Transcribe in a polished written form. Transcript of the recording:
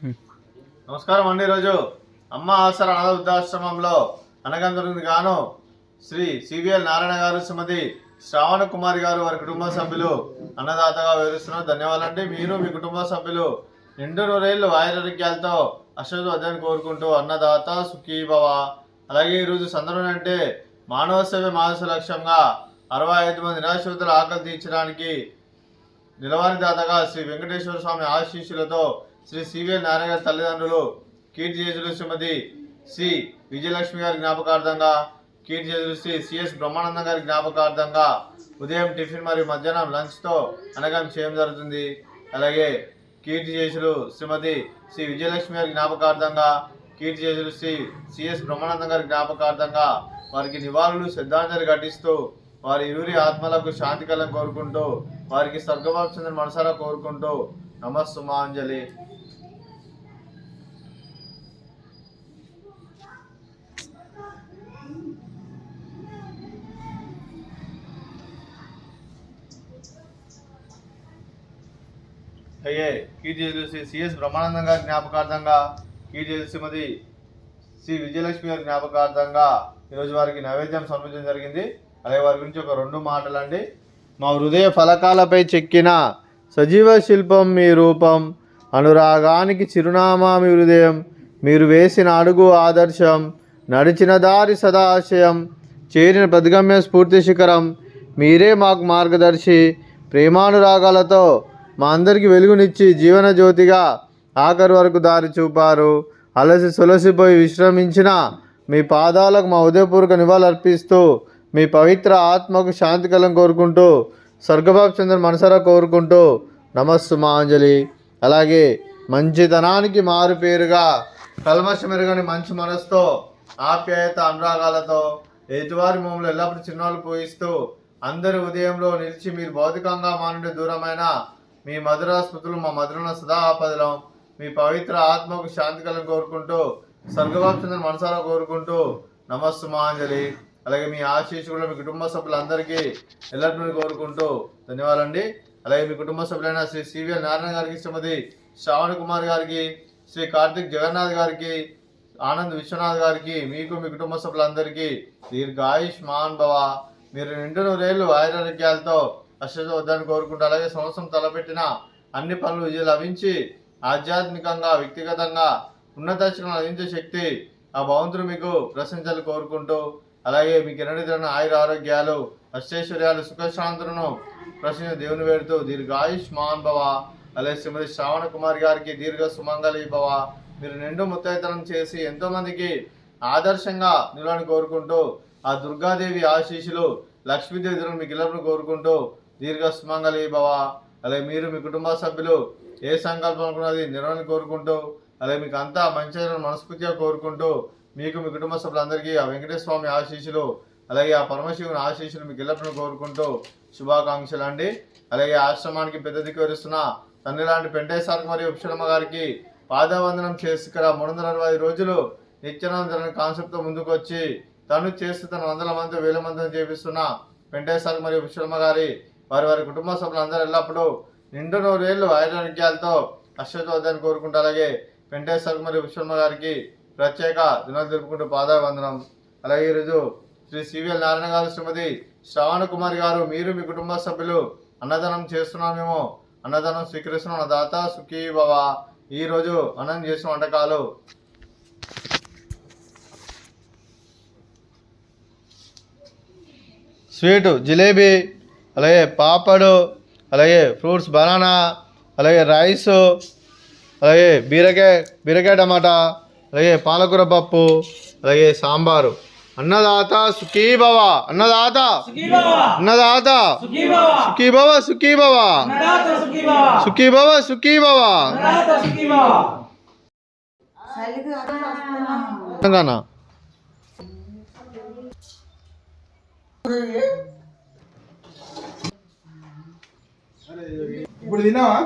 నమస్కారం అండి. ఈరోజు అమ్మ ఆసరా అనాథ వృద్ధాశ్రమంలో అనగందుకు గాను శ్రీ సివిఎల్ నారాయణ గారు, శ్రీమతి శ్రావణ కుమారి గారు, వారి కుటుంబ సభ్యులు అన్నదాతగా వివరిస్తున్నారు. ధన్యవాదాలండి. మీరు మీ కుటుంబ సభ్యులు నిండు నూరేళ్లు ఆయురారోగ్యాలతో అశ్వద్ధాన్ని కోరుకుంటూ అన్నదాత సుఖీభవ. అలాగే ఈరోజు సందర్భం అంటే మానవ సేవ మానస లక్ష్యంగా 65 మంది నిరాశ్రితుల ఆకలి తీర్చడానికి నిలవారి దాతగా శ్రీ వెంకటేశ్వర స్వామి ఆశీస్సులతో శ్రీ సివిఎల్ నారాయణ గారి తల్లిదండ్రులు కీర్తిచేతులు శ్రీమతి సి విజయలక్ష్మి గారి జ్ఞాపకార్థంగా, కీర్తిచేతులు శ్రీ సిఎస్ బ్రహ్మానందం గారి జ్ఞాపకార్థంగా ఉదయం టిఫిన్ మరియు మధ్యాహ్నం లంచ్తో అనగం చేయడం జరుగుతుంది. అలాగే కీర్తిచేతులు శ్రీమతి శ్రీ విజయలక్ష్మి గారి జ్ఞాపకార్థంగా, కీర్తిచేతులు శ్రీ సిఎస్ బ్రహ్మానందం గారి జ్ఞాపకార్థంగా వారికి నివాళులు శ్రద్ధాంజలి ఘటిస్తూ వారి ఇరువురి ఆత్మలకు శాంతి కలం కోరుకుంటూ వారికి స్వర్గవాసం మనసారా కోరుకుంటూ నమస్సుమాంజలి. అయ్యే కీర్తిచేతులు శ్రీ సిఎస్ బ్రహ్మానందం గారి జ్ఞాపకార్థంగా, కీర్తిచేతులు శ్రీమతి శ్రీ విజయలక్ష్మి గారి జ్ఞాపకార్థంగా ఈరోజు వారికి నైవేద్యం సమర్పించడం జరిగింది. అలాగే వారి గురించి ఒక 2 మాటలు అండి. మా హృదయ ఫలకాలపై చెక్కిన సజీవ శిల్పం మీ రూపం, అనురాగానికి చిరునామా మీ హృదయం, మీరు వేసిన అడుగు ఆదర్శం, నడిచిన దారి సదా ఆశయం, చేరిన ప్రతిగమ్య స్ఫూర్తి శిఖరం, మీరే మాకు మార్గదర్శి. ప్రేమానురాగాలతో మా అందరికీ వెలుగునిచ్చి జీవన జ్యోతిగా ఆఖరి వరకు దారి చూపారు. అలసి సొలసిపోయి విశ్రమించిన మీ పాదాలకు మా ఉదయపూర్వక నివాళులర్పిస్తూ మీ పవిత్ర ఆత్మకు శాంతి కలం కోరుకుంటూ స్వర్గబాబు చంద్ర మనసారా కోరుకుంటూ నమస్సుమాంజలి. అలాగే మంచితనానికి మారు పేరుగా కల్మషమెరుగని మంచి మనసుతో ఆప్యాయత అనురాగాలతో ఎదుటివారి మమ్మల్ని ఎల్లప్పుడూ చిరునవ్వులు పూయిస్తూ అందరి ఉదయంలో నిలిచి మీరు భౌతికంగా మా నుండి దూరమైన మీ మధుర స్మృతులు మా మధురన సదా ఆపదలం. మీ పవిత్ర ఆత్మకు శాంతి కలం కోరుకుంటూ స్వర్గబాబు చంద్ర మనసారా కోరుకుంటూ నమస్సుమాంజలి. అలాగే మీ ఆశీస్సులు మీ కుటుంబ సభ్యులందరికీ ఎల్లప్పుడూ కోరుకుంటూ ధన్యవాదాలండి. అలాగే మీ కుటుంబ సభ్యులైన శ్రీ సివిఎల్ నారాయణ గారికి, శ్రీమతి శ్రావణ కుమార్ గారికి, శ్రీ కార్తిక్ జగన్నాథ్ గారికి, ఆనంద్ విశ్వనాథ్ గారికి, మీకు మీ కుటుంబ సభ్యులందరికీ దీర్ఘాయుష్మాన్ భవ. మీరు నిండు నూరేళ్లు ఆయురారోగ్యాలతో అశ్వద్ధాన్ని కోరుకుంటూ అలాగే సంవత్సరం తలపెట్టిన అన్ని పనులు విజయం లభించి ఆధ్యాత్మికంగా వ్యక్తిగతంగా ఉన్నత అందించే శక్తి ఆ భగవంతుడు మీకు ప్రశంసలు కోరుకుంటూ అలాగే మీకు ఎన్నడిన ఆయుర ఆరోగ్యాలు అష్టైశ్వర్యాలు సుఖశాంతులను ప్రశ్న దేవుని వేడుతూ దీర్ఘాయుష్మాన్ భవ. అలాగే శ్రీమతి శ్రావణ కుమారి గారికి దీర్ఘ సుమంగళి భవ. మీరు నిండు ముత్తైతనం చేసి ఎంతోమందికి ఆదర్శంగా నిలవని కోరుకుంటూ ఆ దుర్గాదేవి ఆశీస్సులు లక్ష్మీదేవి మీకు ఇళ్ళను కోరుకుంటూ దీర్ఘ సుమంగళి భవ. అలాగే మీరు మీ కుటుంబ సభ్యులు ఏ సంకల్పం అనుకున్నది నిర్వహణ కోరుకుంటూ అలాగే మీకు అంతా మంచి మనస్ఫూర్తిగా కోరుకుంటూ మీకు మీ కుటుంబ సభ్యులందరికీ ఆ వెంకటేశ్వర స్వామి ఆశీస్సులు అలాగే ఆ పరమశివుని ఆశీస్సులు మీకు ఎల్లప్పుడూ కోరుకుంటూ శుభాకాంక్షలు అండి. అలాగే ఆశ్రమానికి పెద్ద దిక్కు వరిస్తున్న తండ్రి లాంటి పెంటేశ్వర మరియు ఉపశర్మ గారికి పాదవందనం చేసుకుర 360 రోజులు నిత్యానంద కాన్సెప్ట్తో ముందుకు వచ్చి తను చేస్తూ తన 100 మంది 1000 మందిని చేపిస్తున్న పెంటేశ్వర మరియు ఉపశర్మ గారి వారి కుటుంబ సభ్యులందరూ ఎల్లప్పుడూ నిండు నూరేళ్లు ఆయురారోగ్యాలతో అశ్వద్ధాన్ని కోరుకుంటూ అలాగే వెంకటేశ్వర మరియు విశ్వమ్మ గారికి ప్రత్యేక దినాలు జరుపుకుంటూ పాదావందనం. అలాగే ఈరోజు శ్రీ సివిఎల్ నారాయణ గారు, శ్రీమతి శ్రావణ కుమారి గారు, మీరు మీ కుటుంబ సభ్యులు అన్నదానం చేస్తున్నామేమో అన్నదానం స్వీకరిస్తున్నాం. దాత సుఖీ భవ. ఈరోజు అన్నం చేసిన వంటకాలు స్వీటు జిలేబీ, అలాగే పాపడు, అలాగే ఫ్రూట్స్ బనానా, అలాగే రైసు, అలాగే బీరకాయ టమాటా, అలాగే పాలకూర పప్పు, అలాగే సాంబారు. అన్నదాత సుఖీభవ. అన్నదాత అన్నదాత సుఖీభవ సుఖీభవ సుఖీభవ సుఖీభవ. ఇప్పుడు తిన్నావా?